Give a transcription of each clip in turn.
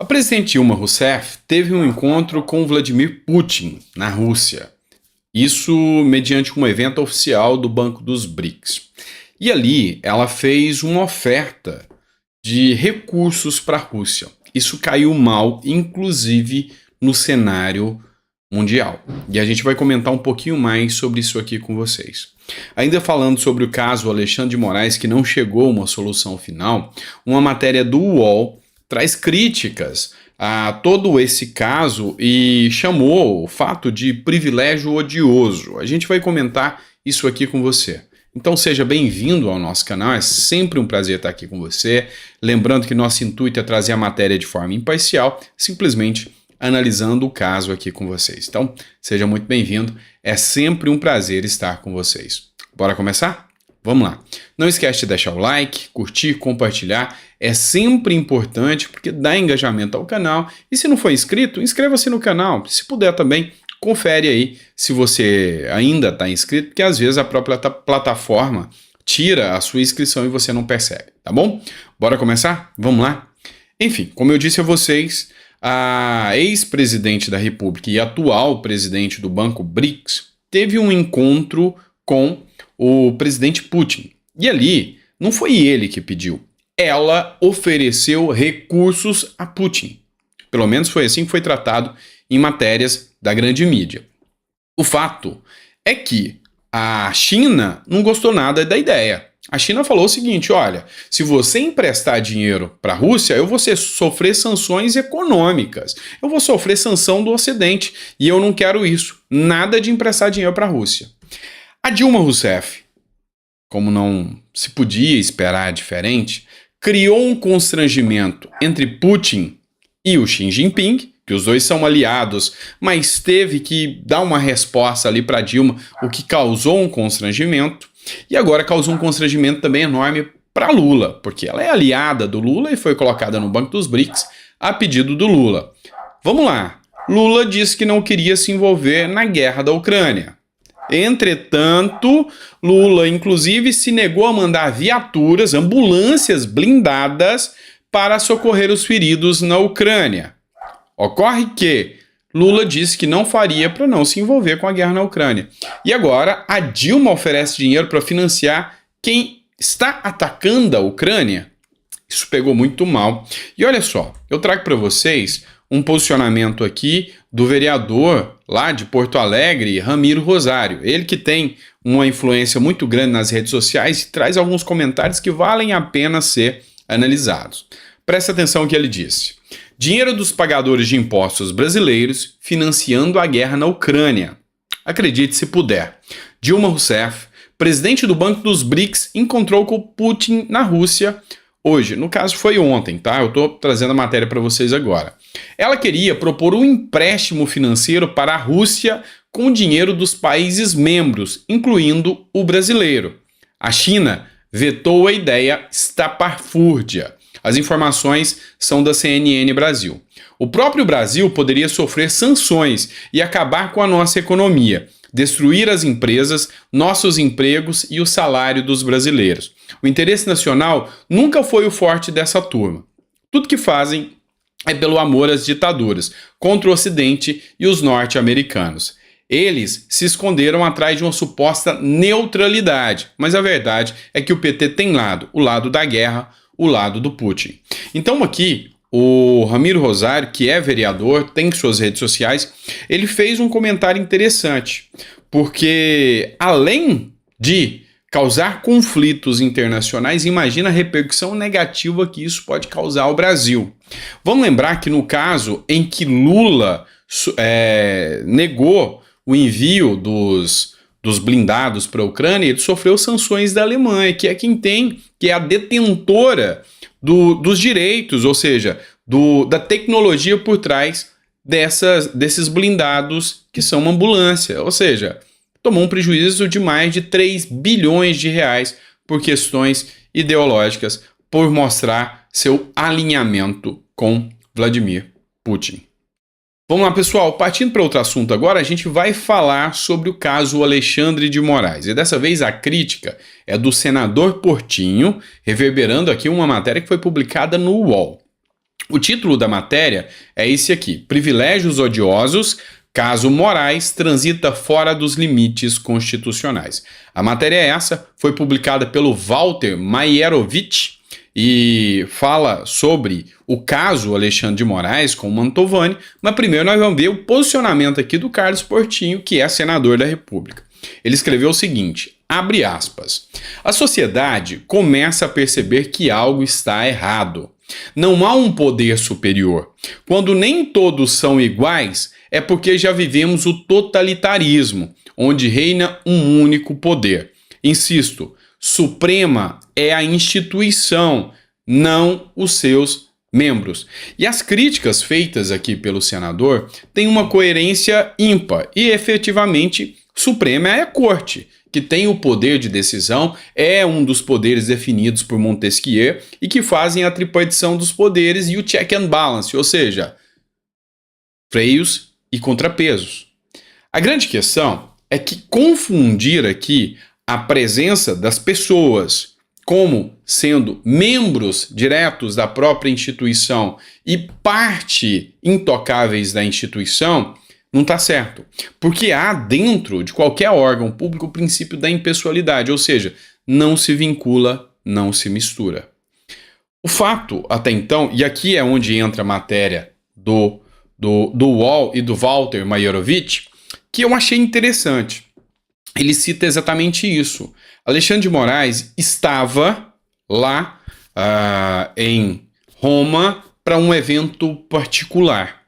A presidente Dilma Rousseff teve um encontro com Vladimir Putin, na Rússia. Isso mediante um evento oficial do Banco dos BRICS. E ali ela fez uma oferta de recursos para a Rússia. Isso caiu mal, inclusive no cenário mundial. E a gente vai comentar um pouquinho mais sobre isso aqui com vocês. Ainda falando sobre o caso Alexandre de Moraes, que não chegou a uma solução final, uma matéria do UOL traz críticas a todo esse caso e chamou o fato de privilégio odioso. A gente vai comentar isso aqui com você. Então seja bem-vindo ao nosso canal, é sempre um prazer estar aqui com você. Lembrando que nosso intuito é trazer a matéria de forma imparcial, simplesmente analisando o caso aqui com vocês. Então, seja muito bem-vindo, é sempre um prazer estar com vocês. Bora começar? Vamos lá. Não esquece de deixar o like, curtir, compartilhar. É sempre importante porque dá engajamento ao canal. E se não for inscrito, inscreva-se no canal. Se puder também, confere aí se você ainda está inscrito, porque às vezes a própria plataforma tira a sua inscrição e você não percebe, tá bom? Bora começar? Vamos lá? Enfim, como eu disse a vocês, a ex-presidente da República e atual presidente do Banco BRICS teve um encontro com o presidente Putin. E ali, não foi ele que pediu. Ela ofereceu recursos a Putin. Pelo menos foi assim que foi tratado em matérias da grande mídia. O fato é que a China não gostou nada da ideia. A China falou o seguinte, olha, se você emprestar dinheiro para a Rússia, eu vou sofrer sanções econômicas. Eu vou sofrer sanção do Ocidente e eu não quero isso. Nada de emprestar dinheiro para a Rússia. A Dilma Rousseff, como não se podia esperar diferente, criou um constrangimento entre Putin e o Xi Jinping, que os dois são aliados, mas teve que dar uma resposta ali para Dilma, o que causou um constrangimento, e agora causou um constrangimento também enorme para Lula, porque ela é aliada do Lula e foi colocada no Banco dos BRICS a pedido do Lula. Vamos lá, Lula disse que não queria se envolver na guerra da Ucrânia. Entretanto, Lula, inclusive, se negou a mandar viaturas, ambulâncias blindadas para socorrer os feridos na Ucrânia. Ocorre que Lula disse que não faria para não se envolver com a guerra na Ucrânia. E agora a Dilma oferece dinheiro para financiar quem está atacando a Ucrânia. Isso pegou muito mal. E olha só, eu trago para vocês um posicionamento aqui do vereador lá de Porto Alegre, Ramiro Rosário. Ele que tem uma influência muito grande nas redes sociais e traz alguns comentários que valem a pena ser analisados. Presta atenção no que ele disse. Dinheiro dos pagadores de impostos brasileiros financiando a guerra na Ucrânia. Acredite se puder. Dilma Rousseff, presidente do Banco dos BRICS, encontrou com Putin na Rússia hoje. No caso foi ontem, tá? Eu estou trazendo a matéria para vocês agora. Ela queria propor um empréstimo financeiro para a Rússia com dinheiro dos países membros, incluindo o brasileiro. A China vetou a ideia estapafúrdia. As informações são da CNN Brasil. O próprio Brasil poderia sofrer sanções e acabar com a nossa economia, destruir as empresas, nossos empregos e o salário dos brasileiros. O interesse nacional nunca foi o forte dessa turma. Tudo que fazem é pelo amor às ditaduras, contra o Ocidente e os norte-americanos. Eles se esconderam atrás de uma suposta neutralidade, mas a verdade é que o PT tem lado, o lado da guerra, o lado do Putin. Então aqui, o Ramiro Rosário, que é vereador, tem suas redes sociais, ele fez um comentário interessante, porque além de causar conflitos internacionais, imagina a repercussão negativa que isso pode causar ao Brasil. Vamos lembrar que no caso em que Lula negou o envio dos blindados para a Ucrânia, ele sofreu sanções da Alemanha, que é quem tem, que é a detentora dos direitos, ou seja, da tecnologia por trás desses blindados que são uma ambulância, ou seja, tomou um prejuízo de mais de 3 bilhões de reais por questões ideológicas, por mostrar seu alinhamento com Vladimir Putin. Vamos lá, pessoal, partindo para outro assunto agora, a gente vai falar sobre o caso Alexandre de Moraes. E dessa vez a crítica é do senador Portinho, reverberando aqui uma matéria que foi publicada no UOL. O título da matéria é esse aqui: Privilégios odiosos, caso Moraes transita fora dos limites constitucionais. A matéria é essa, foi publicada pelo Walter Maierovitch e fala sobre o caso Alexandre de Moraes com o Mantovani, mas primeiro nós vamos ver o posicionamento aqui do Carlos Portinho, que é senador da República. Ele escreveu o seguinte, abre aspas, a sociedade começa a perceber que algo está errado. Não há um poder superior. Quando nem todos são iguais, é porque já vivemos o totalitarismo, onde reina um único poder. Insisto, suprema é a instituição, não os seus membros. E as críticas feitas aqui pelo senador têm uma coerência ímpar e efetivamente suprema é a corte, que tem o poder de decisão, é um dos poderes definidos por Montesquieu e que fazem a tripartição dos poderes e o check and balance, ou seja, freios e contrapesos. A grande questão é que confundir aqui a presença das pessoas como sendo membros diretos da própria instituição e parte intocáveis da instituição não está certo, porque há dentro de qualquer órgão público o princípio da impessoalidade, ou seja, não se vincula, não se mistura. O fato, até então, e aqui é onde entra a matéria do UOL e do Walter Maierovitch, que eu achei interessante. Ele cita exatamente isso. Alexandre de Moraes estava lá em Roma para um evento particular.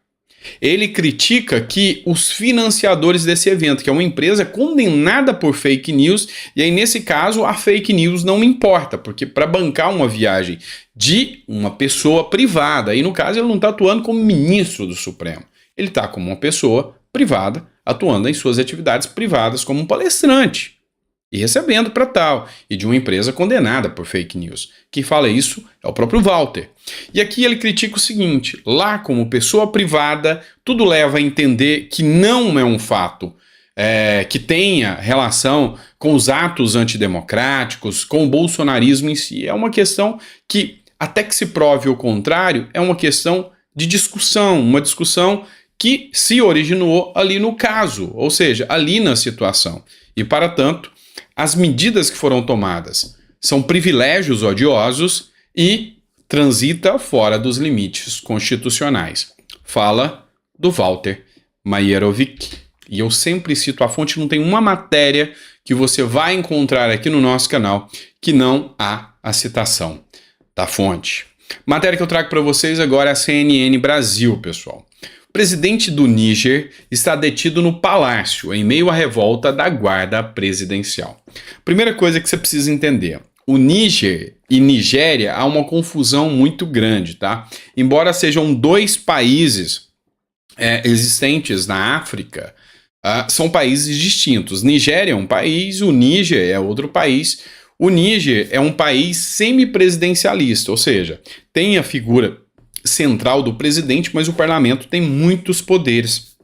Ele critica que os financiadores desse evento, que é uma empresa condenada por fake news, e aí nesse caso a fake news não me importa, porque para bancar uma viagem de uma pessoa privada, aí no caso ele não está atuando como ministro do Supremo, ele está como uma pessoa privada, atuando em suas atividades privadas como um palestrante e recebendo para tal, e de uma empresa condenada por fake news. Quem fala isso é o próprio Walter. E aqui ele critica o seguinte, lá como pessoa privada, tudo leva a entender que não é um fato que tenha relação com os atos antidemocráticos, com o bolsonarismo em si. É uma questão que, até que se prove o contrário, é uma questão de discussão, uma discussão que se originou ali no caso, ou seja, ali na situação. E, para tanto, as medidas que foram tomadas são privilégios odiosos e transita fora dos limites constitucionais. Fala do Walter Maierovitch. E eu sempre cito a fonte, não tem uma matéria que você vai encontrar aqui no nosso canal que não há a citação da fonte. Matéria que eu trago para vocês agora é a CNN Brasil, pessoal. O presidente do Níger está detido no palácio em meio à revolta da guarda presidencial. Primeira coisa que você precisa entender, o Níger e Nigéria há uma confusão muito grande, tá? Embora sejam dois países existentes na África, são países distintos. Nigéria é um país, o Níger é outro país. O Níger é um país semipresidencialista, ou seja, tem a figura central do presidente, mas o parlamento tem muitos poderes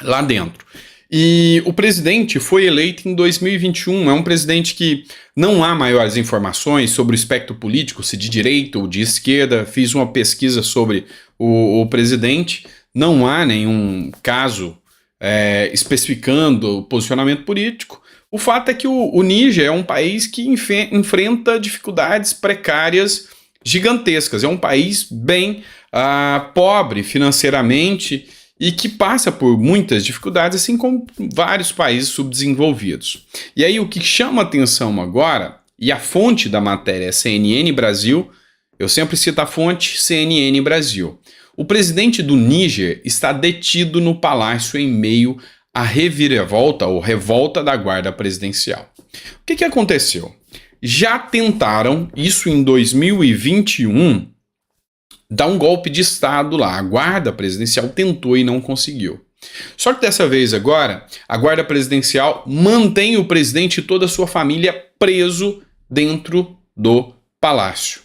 lá dentro. E o presidente foi eleito em 2021, é um presidente que não há maiores informações sobre o espectro político, se de direita ou de esquerda. Fiz uma pesquisa sobre o presidente, não há nenhum caso especificando o posicionamento político. O fato é que o Níger é um país que enfrenta dificuldades precárias gigantescas. É um país bem pobre financeiramente e que passa por muitas dificuldades, assim como vários países subdesenvolvidos. E aí o que chama atenção agora, e a fonte da matéria é CNN Brasil, eu sempre cito a fonte CNN Brasil. O presidente do Níger está detido no palácio em meio à reviravolta ou revolta da guarda presidencial. O que aconteceu? Já tentaram, isso em 2021, dar um golpe de Estado lá. A guarda presidencial tentou e não conseguiu. Só que dessa vez agora, a guarda presidencial mantém o presidente e toda a sua família preso dentro do palácio.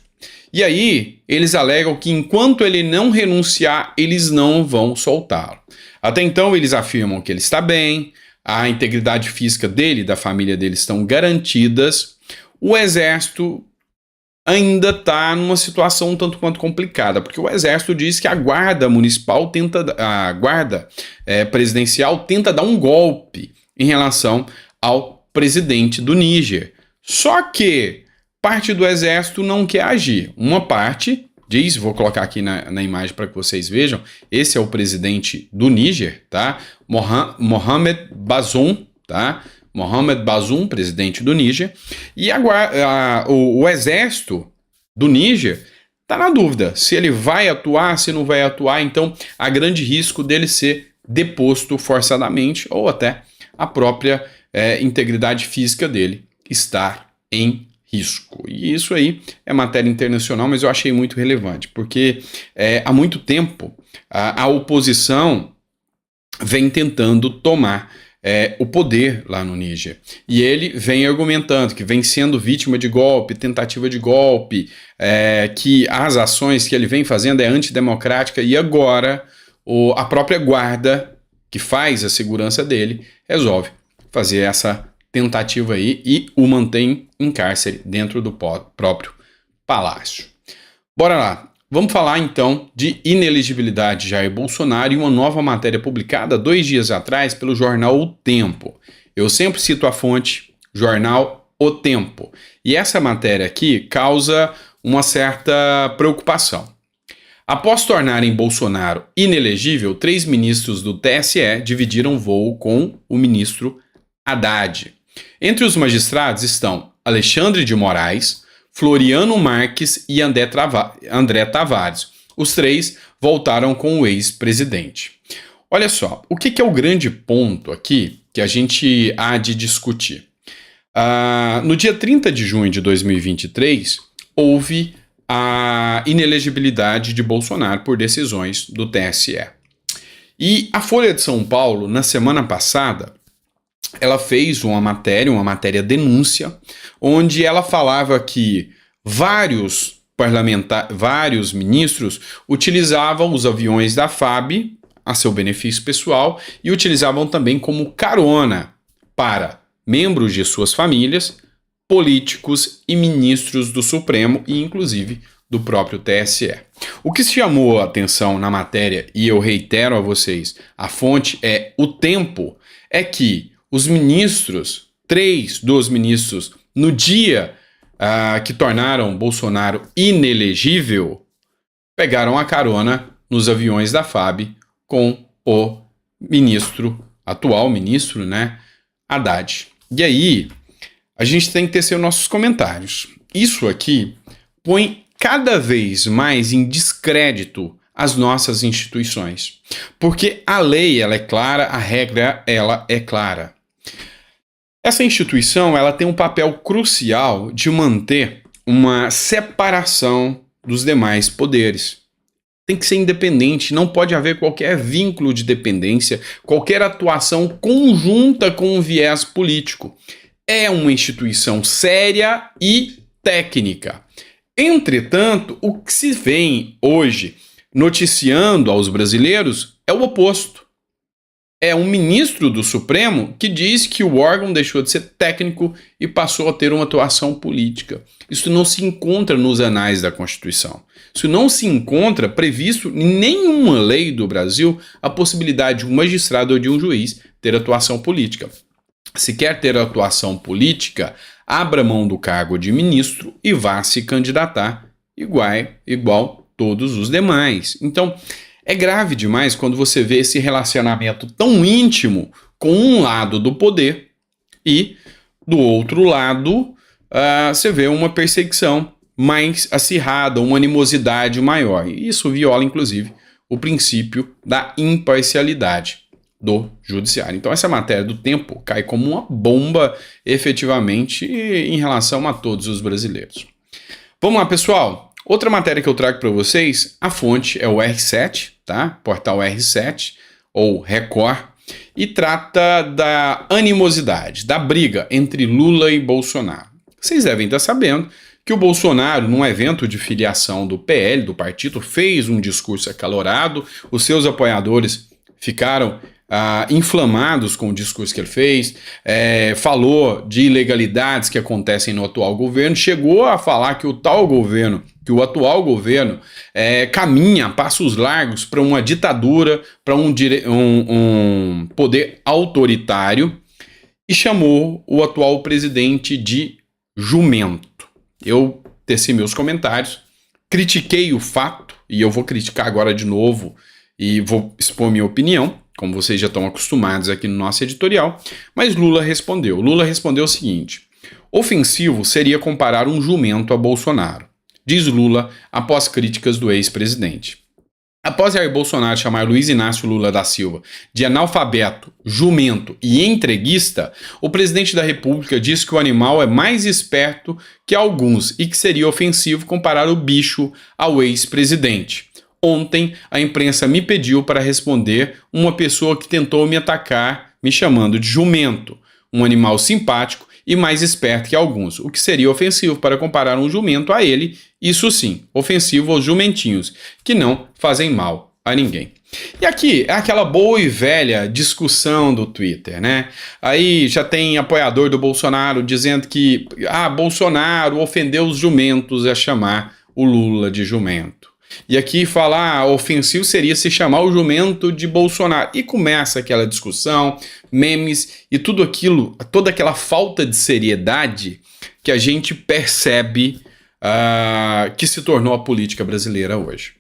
E aí, eles alegam que enquanto ele não renunciar, eles não vão soltá-lo. Até então, eles afirmam que ele está bem, a integridade física dele e da família dele estão garantidas. O exército ainda está numa situação um tanto quanto complicada, porque o Exército diz que a guarda municipal a guarda presidencial tenta dar um golpe em relação ao presidente do Níger. Só que parte do Exército não quer agir. Uma parte diz, vou colocar aqui na imagem para que vocês vejam, esse é o presidente do Níger, tá? Mohamed Bazoum, tá? Mohamed Bazoum, presidente do Níger, e o exército do Níger está na dúvida se ele vai atuar, se não vai atuar, então há grande risco dele ser deposto forçadamente ou até a própria integridade física dele estar em risco. E isso aí é matéria internacional, mas eu achei muito relevante, porque há muito tempo a oposição vem tentando tomar o poder lá no Níger. E ele vem argumentando que vem sendo vítima de golpe, tentativa de golpe, que as ações que ele vem fazendo é antidemocrática, e agora a própria guarda que faz a segurança dele resolve fazer essa tentativa aí e o mantém em cárcere dentro do próprio palácio. Bora lá. Vamos falar então de inelegibilidade de Jair Bolsonaro e uma nova matéria publicada 2 dias atrás pelo jornal O Tempo. Eu sempre cito a fonte, jornal O Tempo. E essa matéria aqui causa uma certa preocupação. Após tornarem Bolsonaro inelegível, 3 ministros do TSE dividiram voo com o ministro Haddad. Entre os magistrados estão Alexandre de Moraes, Floriano Marques e André Tavares. Os 3 voltaram com o ex-presidente. Olha só, o que é o grande ponto aqui que a gente há de discutir? No dia 30 de junho de 2023, houve a inelegibilidade de Bolsonaro por decisões do TSE. E a Folha de São Paulo, na semana passada, ela fez uma matéria denúncia, onde ela falava que vários ministros utilizavam os aviões da FAB a seu benefício pessoal e utilizavam também como carona para membros de suas famílias, políticos e ministros do Supremo e inclusive do próprio TSE. O que chamou a atenção na matéria, e eu reitero a vocês, a fonte é O Tempo, é que os ministros, 3 dos ministros, no dia que tornaram Bolsonaro inelegível, pegaram a carona nos aviões da FAB com o atual ministro, né, Haddad. E aí, a gente tem que tecer os nossos comentários. Isso aqui põe cada vez mais em descrédito as nossas instituições. Porque a lei, ela é clara, a regra, ela é clara. Essa instituição, ela tem um papel crucial de manter uma separação dos demais poderes. Tem que ser independente, não pode haver qualquer vínculo de dependência, qualquer atuação conjunta com um viés político. É uma instituição séria e técnica. Entretanto, o que se vem hoje noticiando aos brasileiros é o oposto. É um ministro do Supremo que diz que o órgão deixou de ser técnico e passou a ter uma atuação política. Isso não se encontra nos anais da Constituição. Isso não se encontra previsto em nenhuma lei do Brasil a possibilidade de um magistrado ou de um juiz ter atuação política. Se quer ter atuação política, abra mão do cargo de ministro e vá se candidatar igual todos os demais. Então, é grave demais quando você vê esse relacionamento tão íntimo com um lado do poder e, do outro lado, você vê uma perseguição mais acirrada, uma animosidade maior. E isso viola, inclusive, o princípio da imparcialidade do judiciário. Então, essa matéria do Tempo cai como uma bomba, efetivamente, em relação a todos os brasileiros. Vamos lá, pessoal. Outra matéria que eu trago para vocês, a fonte é o R7, tá? Portal R7, ou Record, e trata da animosidade, da briga entre Lula e Bolsonaro. Vocês devem estar sabendo que o Bolsonaro, num evento de filiação do PL, do partido, fez um discurso acalorado, os seus apoiadores ficaram inflamados com o discurso que ele fez, falou de ilegalidades que acontecem no atual governo, chegou a falar que o atual governo caminha a passos largos para uma ditadura, para um poder autoritário, e chamou o atual presidente de jumento. Eu teci meus comentários, critiquei o fato, e eu vou criticar agora de novo, e vou expor minha opinião, como vocês já estão acostumados aqui no nosso editorial, mas Lula respondeu. Lula respondeu o seguinte: ofensivo seria comparar um jumento a Bolsonaro, diz Lula após críticas do ex-presidente. Após Jair Bolsonaro chamar Luiz Inácio Lula da Silva de analfabeto, jumento e entreguista, o presidente da República disse que o animal é mais esperto que alguns e que seria ofensivo comparar o bicho ao ex-presidente. Ontem, a imprensa me pediu para responder uma pessoa que tentou me atacar me chamando de jumento, um animal simpático e mais esperto que alguns, o que seria ofensivo para comparar um jumento a ele, isso sim, ofensivo aos jumentinhos, que não fazem mal a ninguém. E aqui é aquela boa e velha discussão do Twitter, né? Aí já tem apoiador do Bolsonaro dizendo que Bolsonaro ofendeu os jumentos a chamar o Lula de jumento. E aqui falar ofensivo seria se chamar o jumento de Bolsonaro. E começa aquela discussão, memes e tudo aquilo, toda aquela falta de seriedade que a gente percebe que se tornou a política brasileira hoje.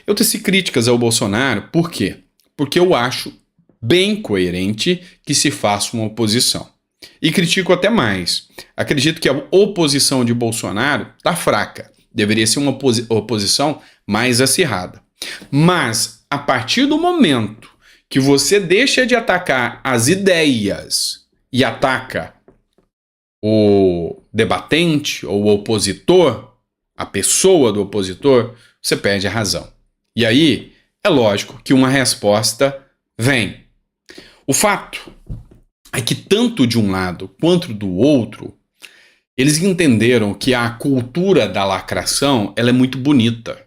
Eu teci críticas ao Bolsonaro, por quê? Porque eu acho bem coerente que se faça uma oposição. E critico até mais. Acredito que a oposição de Bolsonaro está fraca. Deveria ser uma oposição mais acirrada. Mas, a partir do momento que você deixa de atacar as ideias e ataca o debatente ou o opositor, a pessoa do opositor, você perde a razão. E aí, é lógico que uma resposta vem. O fato é que tanto de um lado quanto do outro, eles entenderam que a cultura da lacração ela é muito bonita.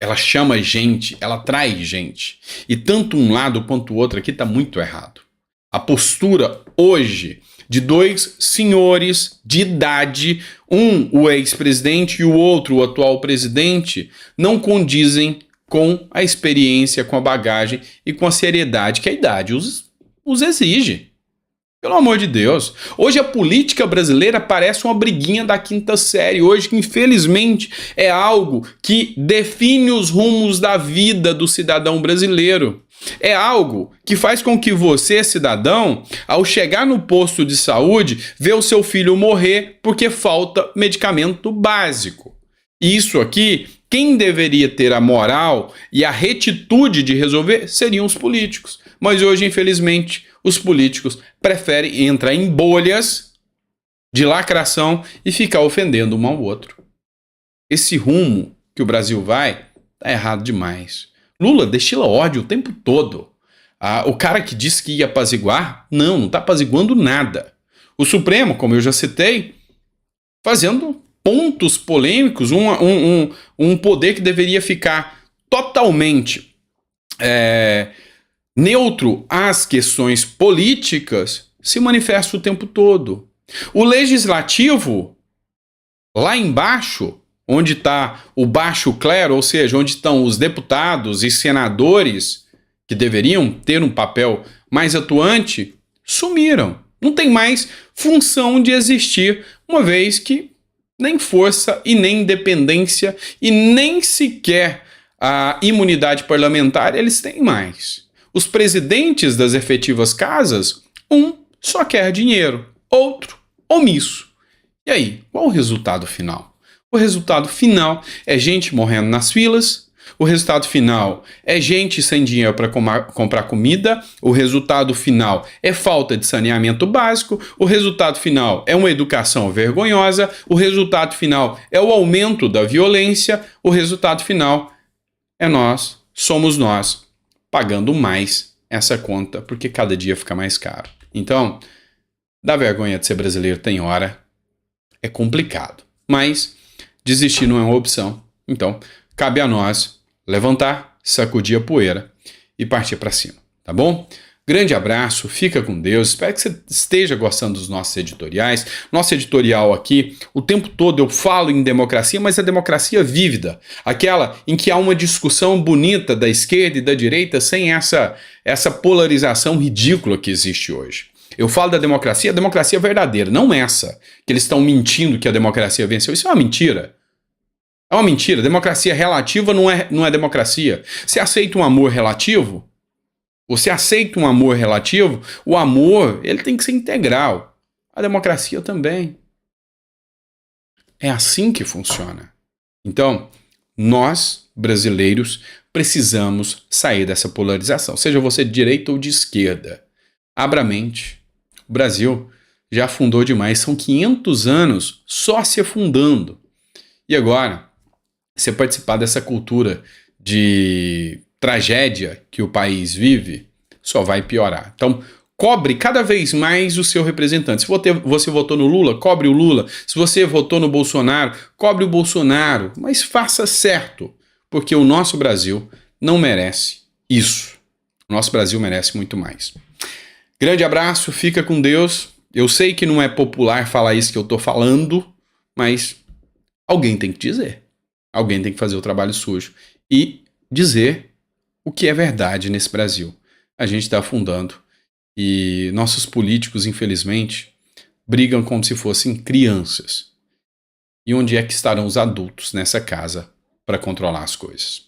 Ela chama gente, ela atrai gente. E tanto um lado quanto o outro aqui está muito errado. A postura hoje de dois senhores de idade, um o ex-presidente e o outro o atual presidente, não condizem com a experiência, com a bagagem e com a seriedade que a idade os exige. Pelo amor de Deus. Hoje a política brasileira parece uma briguinha da quinta série. Hoje, infelizmente, é algo que define os rumos da vida do cidadão brasileiro. É algo que faz com que você, cidadão, ao chegar no posto de saúde, vê o seu filho morrer porque falta medicamento básico. E isso aqui, quem deveria ter a moral e a retitude de resolver seriam os políticos. Mas hoje, infelizmente, os políticos preferem entrar em bolhas de lacração e ficar ofendendo um ao outro. Esse rumo que o Brasil vai está errado demais. Lula destila ódio o tempo todo. O cara que disse que ia apaziguar, não está apaziguando nada. O Supremo, como eu já citei, fazendo pontos polêmicos, um poder que deveria ficar totalmente neutro às questões políticas, se manifesta o tempo todo. O legislativo, lá embaixo, onde está o baixo clero, ou seja, onde estão os deputados e senadores que deveriam ter um papel mais atuante, sumiram. Não tem mais função de existir, uma vez que nem força e nem independência e nem sequer a imunidade parlamentar eles têm mais. Os presidentes das efetivas casas, um só quer dinheiro, outro omisso. E aí, qual o resultado final? O resultado final é gente morrendo nas filas, o resultado final é gente sem dinheiro para comprar comida, o resultado final é falta de saneamento básico, o resultado final é uma educação vergonhosa, o resultado final é o aumento da violência, o resultado final é somos nós, pagando mais essa conta, porque cada dia fica mais caro. Então, dá vergonha de ser brasileiro, tem hora, é complicado. Mas desistir não é uma opção. Então, cabe a nós levantar, sacudir a poeira e partir para cima, tá bom? Grande abraço, fica com Deus. Espero que você esteja gostando dos nossos editoriais. Nosso editorial aqui, o tempo todo eu falo em democracia, mas a democracia vívida. Aquela em que há uma discussão bonita da esquerda e da direita sem essa polarização ridícula que existe hoje. Eu falo da democracia, a democracia verdadeira, não essa, que eles estão mentindo que a democracia venceu. Isso é uma mentira. É uma mentira. Democracia relativa não é democracia. Você aceita um amor relativo? Você aceita um amor relativo? O amor, ele tem que ser integral. A democracia também. É assim que funciona. Então, nós, brasileiros, precisamos sair dessa polarização. Seja você de direita ou de esquerda. Abra a mente. O Brasil já afundou demais. São 500 anos só se afundando. E agora, você participar dessa cultura de tragédia que o país vive, só vai piorar. Então, cobre cada vez mais o seu representante. Se você votou no Lula, cobre o Lula. Se você votou no Bolsonaro, cobre o Bolsonaro. Mas faça certo, porque o nosso Brasil não merece isso. O nosso Brasil merece muito mais. Grande abraço, fica com Deus. Eu sei que não é popular falar isso que eu estou falando, mas alguém tem que dizer. Alguém tem que fazer o trabalho sujo e dizer o que é verdade nesse Brasil. A gente está afundando e nossos políticos, infelizmente, brigam como se fossem crianças. E onde é que estarão os adultos nessa casa para controlar as coisas?